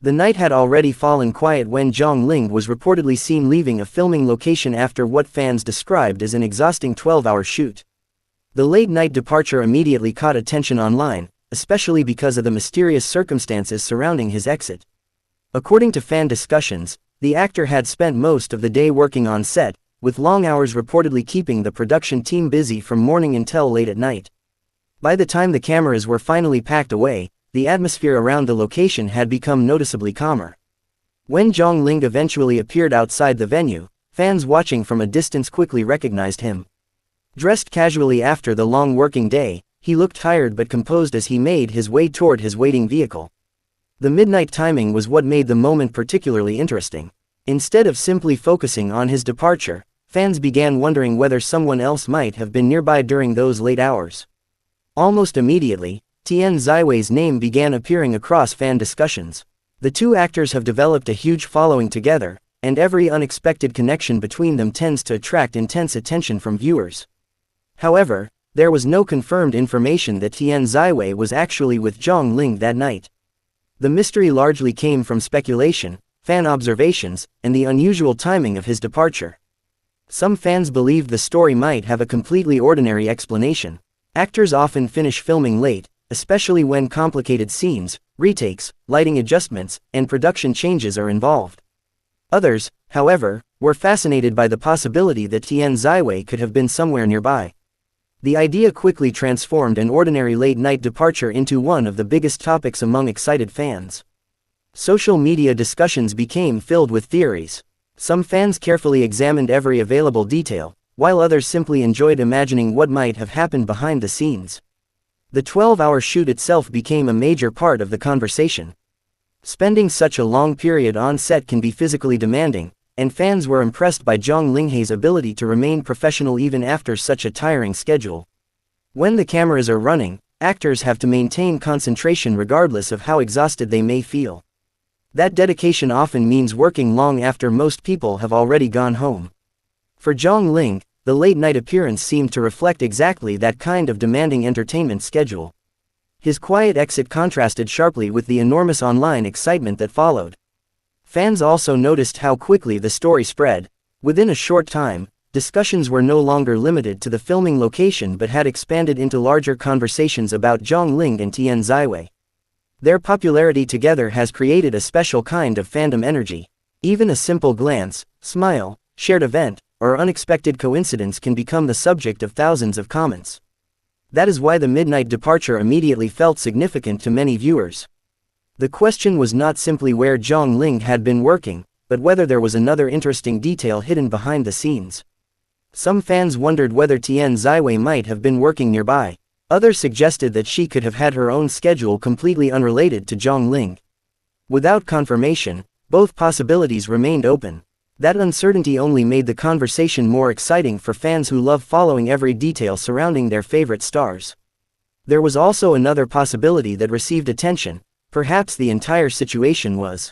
The night had already fallen quiet when Zhang Ling was reportedly seen leaving a filming location after what fans described as an exhausting 12-hour shoot. The late-night departure immediately caught attention online, especially because of the mysterious circumstances surrounding his exit. According to fan discussions, the actor had spent most of the day working on set, with long hours reportedly keeping the production team busy from morning until late at night. By the time the cameras were finally packed away, the atmosphere around the location had become noticeably calmer. When Zhang Ling eventually appeared outside the venue, fans watching from a distance quickly recognized him. Dressed casually after the long working day, he looked tired but composed as he made his way toward his waiting vehicle. The midnight timing was what made the moment particularly interesting. Instead of simply focusing on his departure, fans began wondering whether someone else might have been nearby during those late hours. Almost immediately, Tian Xiwei's name began appearing across fan discussions. The two actors have developed a huge following together, and every unexpected connection between them tends to attract intense attention from viewers. However, there was no confirmed information that Tian Xiwei was actually with Zhang Ling that night. The mystery largely came from speculation, fan observations, and the unusual timing of his departure. Some fans believed the story might have a completely ordinary explanation. Actors often finish filming late, especially when complicated scenes, retakes, lighting adjustments, and production changes are involved. Others, however, were fascinated by the possibility that Tian Xiwei could have been somewhere nearby. The idea quickly transformed an ordinary late-night departure into one of the biggest topics among excited fans. Social media discussions became filled with theories. Some fans carefully examined every available detail, while others simply enjoyed imagining what might have happened behind the scenes. The 12-hour shoot itself became a major part of the conversation. Spending such a long period on set can be physically demanding, and fans were impressed by Zhang Linghe's ability to remain professional even after such a tiring schedule. When the cameras are running, actors have to maintain concentration regardless of how exhausted they may feel. That dedication often means working long after most people have already gone home. For Zhang Ling, the late-night appearance seemed to reflect exactly that kind of demanding entertainment schedule. His quiet exit contrasted sharply with the enormous online excitement that followed. Fans also noticed how quickly the story spread. Within a short time, discussions were no longer limited to the filming location but had expanded into larger conversations about Zhang Ling and Tian Xiwei. Their popularity together has created a special kind of fandom energy. Even a simple glance, smile, shared event, or unexpected coincidence can become the subject of thousands of comments. That is why the midnight departure immediately felt significant to many viewers. The question was not simply where Zhang Ling had been working, but whether there was another interesting detail hidden behind the scenes. Some fans wondered whether Tian Xiwei might have been working nearby. Others suggested that she could have had her own schedule completely unrelated to Zhang Ling. Without confirmation, both possibilities remained open. That uncertainty only made the conversation more exciting for fans who love following every detail surrounding their favorite stars. There was also another possibility that received attention. Perhaps the entire situation was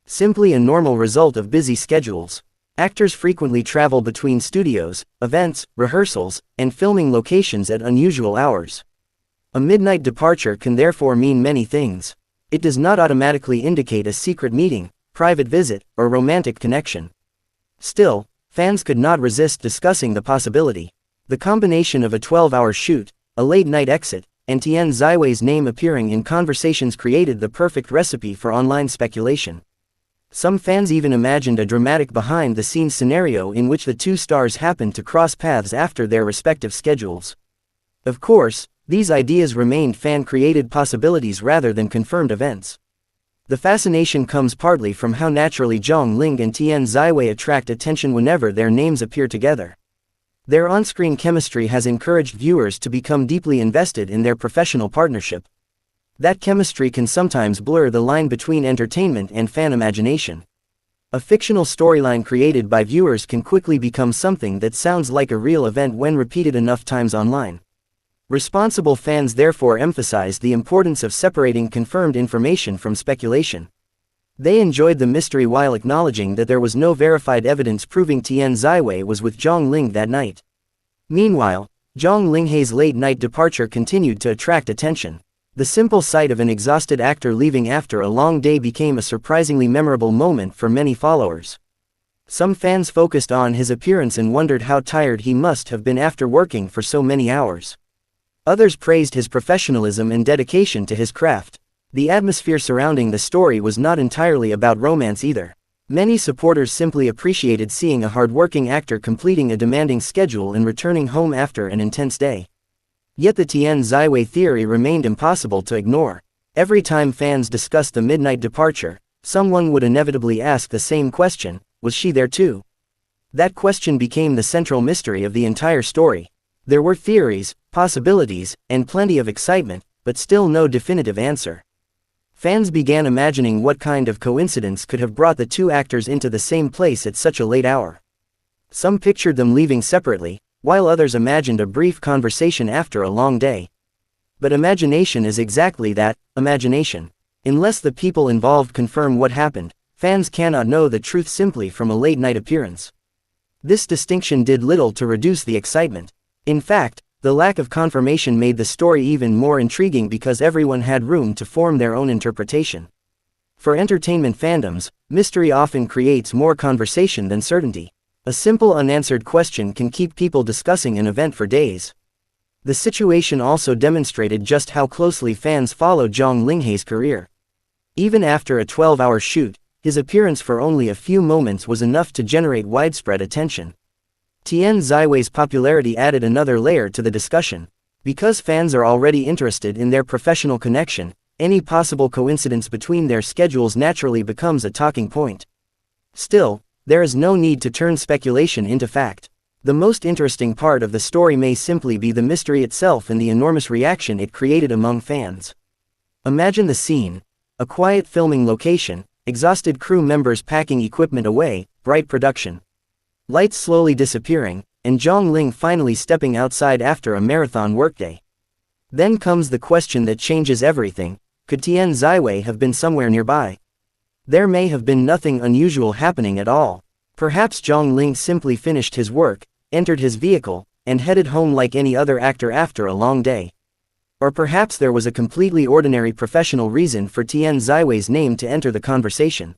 simply a normal result of busy schedules. Actors frequently travel between studios, events, rehearsals, and filming locations at unusual hours. A midnight departure can therefore mean many things. It does not automatically indicate a secret meeting, private visit, or romantic connection. Still, fans could not resist discussing the possibility. The combination of a 12-hour shoot, a late-night exit, and Tian Xiwei's name appearing in conversations created the perfect recipe for online speculation. Some fans even imagined a dramatic behind-the-scenes scenario in which the two stars happened to cross paths after their respective schedules. Of course, these ideas remained fan-created possibilities rather than confirmed events. The fascination comes partly from how naturally Zhang Ling and Tian Xiwei attract attention whenever their names appear together. Their on-screen chemistry has encouraged viewers to become deeply invested in their professional partnership. That chemistry can sometimes blur the line between entertainment and fan imagination. A fictional storyline created by viewers can quickly become something that sounds like a real event when repeated enough times online. Responsible fans therefore emphasized the importance of separating confirmed information from speculation. They enjoyed the mystery while acknowledging that there was no verified evidence proving Tian Xiwei was with Zhang Ling that night. Meanwhile, Zhang Linghe's late-night departure continued to attract attention. The simple sight of an exhausted actor leaving after a long day became a surprisingly memorable moment for many followers. Some fans focused on his appearance and wondered how tired he must have been after working for so many hours. Others praised his professionalism and dedication to his craft. The atmosphere surrounding the story was not entirely about romance either. Many supporters simply appreciated seeing a hard-working actor completing a demanding schedule and returning home after an intense day. Yet the Tian Xiwei theory remained impossible to ignore. Every time fans discussed the midnight departure, someone would inevitably ask the same question: was she there too? That question became the central mystery of the entire story. There were theories, possibilities, and plenty of excitement, but still no definitive answer. Fans began imagining what kind of coincidence could have brought the two actors into the same place at such a late hour. Some pictured them leaving separately, while others imagined a brief conversation after a long day. But imagination is exactly that, imagination. Unless the people involved confirm what happened, fans cannot know the truth simply from a late-night appearance. This distinction did little to reduce the excitement. In fact, the lack of confirmation made the story even more intriguing because everyone had room to form their own interpretation. For entertainment fandoms, mystery often creates more conversation than certainty. A simple unanswered question can keep people discussing an event for days. The situation also demonstrated just how closely fans followed Zhang Linghe's career. Even after a 12-hour shoot, his appearance for only a few moments was enough to generate widespread attention. Tian Xiwei's popularity added another layer to the discussion. Because fans are already interested in their professional connection, any possible coincidence between their schedules naturally becomes a talking point. Still, there is no need to turn speculation into fact. The most interesting part of the story may simply be the mystery itself and the enormous reaction it created among fans. Imagine the scene: a quiet filming location, exhausted crew members packing equipment away, bright production. Lights slowly disappearing, and Zhang Ling finally stepping outside after a marathon workday. Then comes the question that changes everything: could Tian Xiwei have been somewhere nearby? There may have been nothing unusual happening at all. Perhaps Zhang Ling simply finished his work, entered his vehicle, and headed home like any other actor after a long day. Or perhaps there was a completely ordinary professional reason for Tian Xiwei's name to enter the conversation.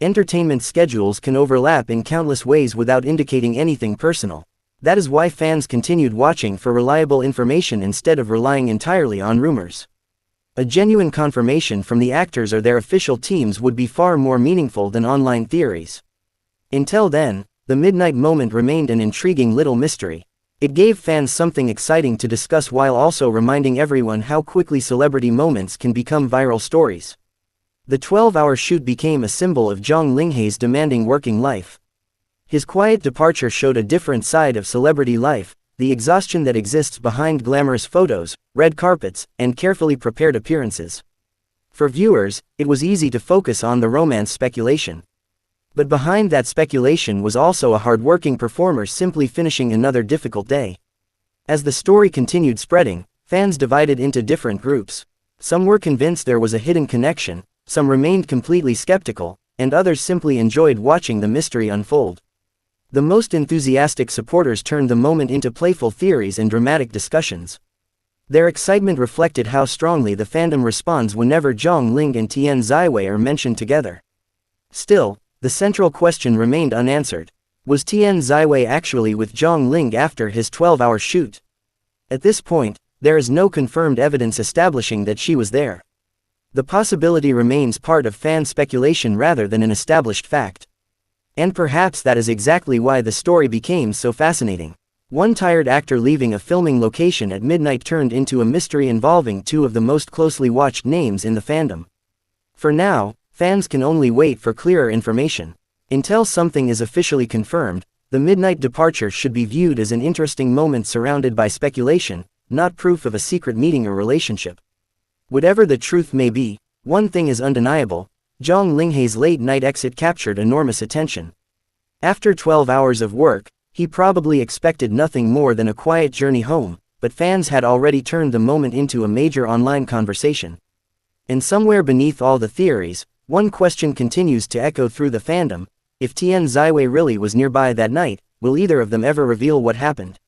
Entertainment schedules can overlap in countless ways without indicating anything personal. That is why fans continued watching for reliable information instead of relying entirely on rumors. A genuine confirmation from the actors or their official teams would be far more meaningful than online theories. Until then, the midnight moment remained an intriguing little mystery. It gave fans something exciting to discuss while also reminding everyone how quickly celebrity moments can become viral stories. The 12-hour shoot became a symbol of Zhang Linghe's demanding working life. His quiet departure showed a different side of celebrity life, the exhaustion that exists behind glamorous photos, red carpets, and carefully prepared appearances. For viewers, it was easy to focus on the romance speculation. But behind that speculation was also a hard-working performer simply finishing another difficult day. As the story continued spreading, fans divided into different groups. Some were convinced there was a hidden connection, some remained completely skeptical, and others simply enjoyed watching the mystery unfold. The most enthusiastic supporters turned the moment into playful theories and dramatic discussions. Their excitement reflected how strongly the fandom responds whenever Zhang Ling and Tian Xiwei are mentioned together. Still, the central question remained unanswered. Was Tian Xiwei actually with Zhang Ling after his 12-hour shoot? At this point, there is no confirmed evidence establishing that she was there. The possibility remains part of fan speculation rather than an established fact. And perhaps that is exactly why the story became so fascinating. One tired actor leaving a filming location at midnight turned into a mystery involving two of the most closely watched names in the fandom. For now, fans can only wait for clearer information. Until something is officially confirmed, the midnight departure should be viewed as an interesting moment surrounded by speculation, not proof of a secret meeting or relationship. Whatever the truth may be, one thing is undeniable: Zhang Linghe's late-night exit captured enormous attention. After 12 hours of work, he probably expected nothing more than a quiet journey home, but fans had already turned the moment into a major online conversation. And somewhere beneath all the theories, one question continues to echo through the fandom: if Tian Xiwei really was nearby that night, will either of them ever reveal what happened?